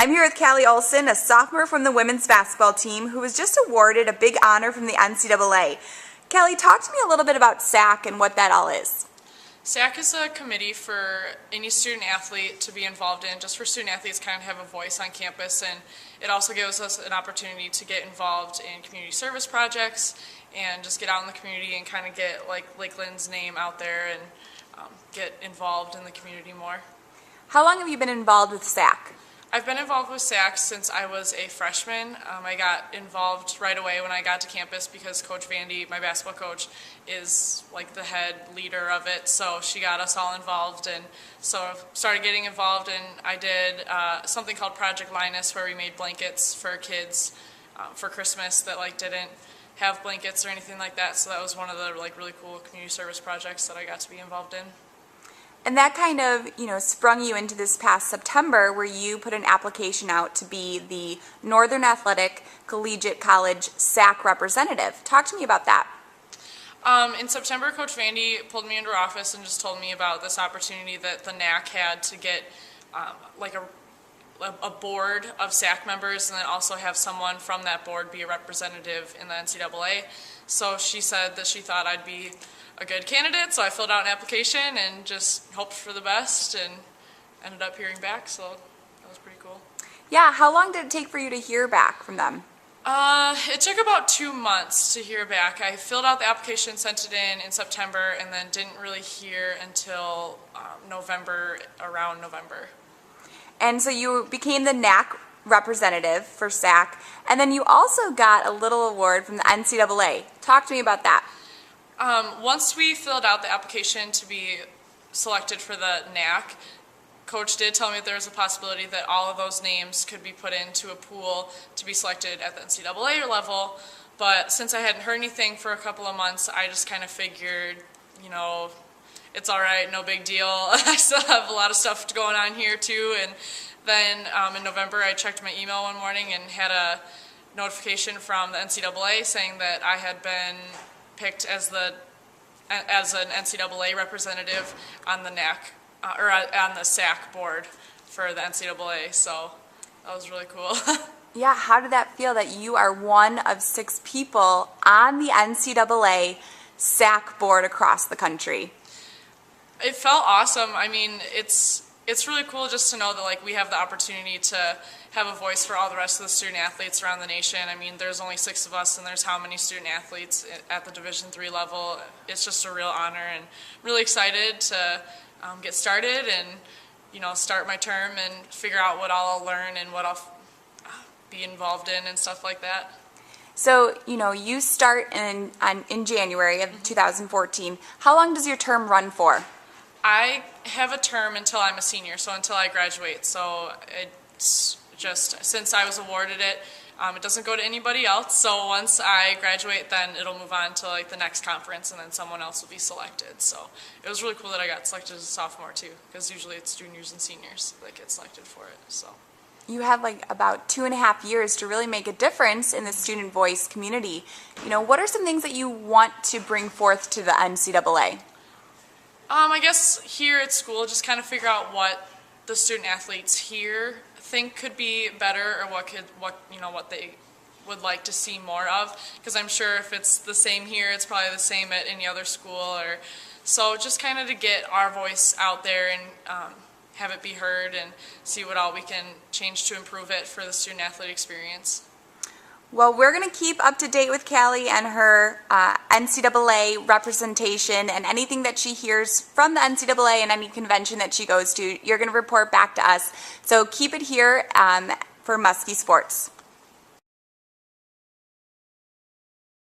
I'm here with Callie Olson, a sophomore from the women's basketball team who was just awarded a big honor from the NCAA. Callie, talk to me a little bit about SAAC and what that all is. SAAC is a committee for any student athlete to be involved in, just for student athletes kind of have a voice on campus, and it also gives us an opportunity to get involved in community service projects and just get out in the community and kind of get like Lakeland's name out there and get involved in the community more. How long have you been involved with SAAC? I've been involved with SAAC since I was a freshman. I got involved right away when I got to campus because Coach Vandy, my basketball coach, is like the head leader of it. So she got us all involved, and so I started getting involved. And I did something called Project Linus, where we made blankets for kids for Christmas that like didn't have blankets or anything like that. So that was one of the like really cool community service projects that I got to be involved in. And that kind of, sprung you into this past September where you put an application out to be the Northern Athletic Collegiate College SAAC representative. Talk to me about that. In September, Coach Vandy pulled me into her office and just told me about this opportunity that the NACC had to get like a board of SAAC members and then also have someone from that board be a representative in the NCAA. So she said that she thought I'd be a good candidate, so I filled out an application and just hoped for the best and ended up hearing back, so that was pretty cool. Yeah, how long did it take for you to hear back from them? It took about 2 months to hear back. I filled out the application, sent it in September, and then didn't really hear until around November. And so you became the NACC representative for SAAC, and then you also got a little award from the NCAA. Talk to me about that. Once we filled out the application to be selected for the NACC, Coach did tell me that there was a possibility that all of those names could be put into a pool to be selected at the NCAA level, but since I hadn't heard anything for a couple of months, I just kind of figured, it's all right, no big deal. I still have a lot of stuff going on here too, and then in November I checked my email one morning and had a notification from the NCAA saying that I had been picked as an NCAA representative on the NACC or on the SAAC board for the NCAA. So that was really cool. Yeah, how did that feel that you are one of 6 people on the NCAA SAAC board across the country? It felt awesome. I mean, it's really cool just to know that like we have the opportunity to have a voice for all the rest of the student athletes around the nation. I mean, there's only 6 of us, and there's how many student athletes at the Division III level. It's just a real honor, and I'm really excited to get started and start my term and figure out what I'll learn and what I'll be involved in and stuff like that. So, you start in January of 2014. How long does your term run for? I have a term until I'm a senior, so until I graduate. So it's just, since I was awarded it, it doesn't go to anybody else. So once I graduate, then it'll move on to like the next conference, and then someone else will be selected. So it was really cool that I got selected as a sophomore too, because usually it's juniors and seniors that get selected for it. So you have like about 2.5 years to really make a difference in the student voice community. What are some things that you want to bring forth to the NCAA? I guess here at school, just kind of figure out what the student athletes here think could be better, or what they would like to see more of. Because I'm sure if it's the same here, it's probably the same at any other school. So just kind of to get our voice out there and have it be heard and see what all we can change to improve it for the student athlete experience. Well, we're going to keep up to date with Callie and her NCAA representation, and anything that she hears from the NCAA and any convention that she goes to, you're going to report back to us. So keep it here for Muskie Sports.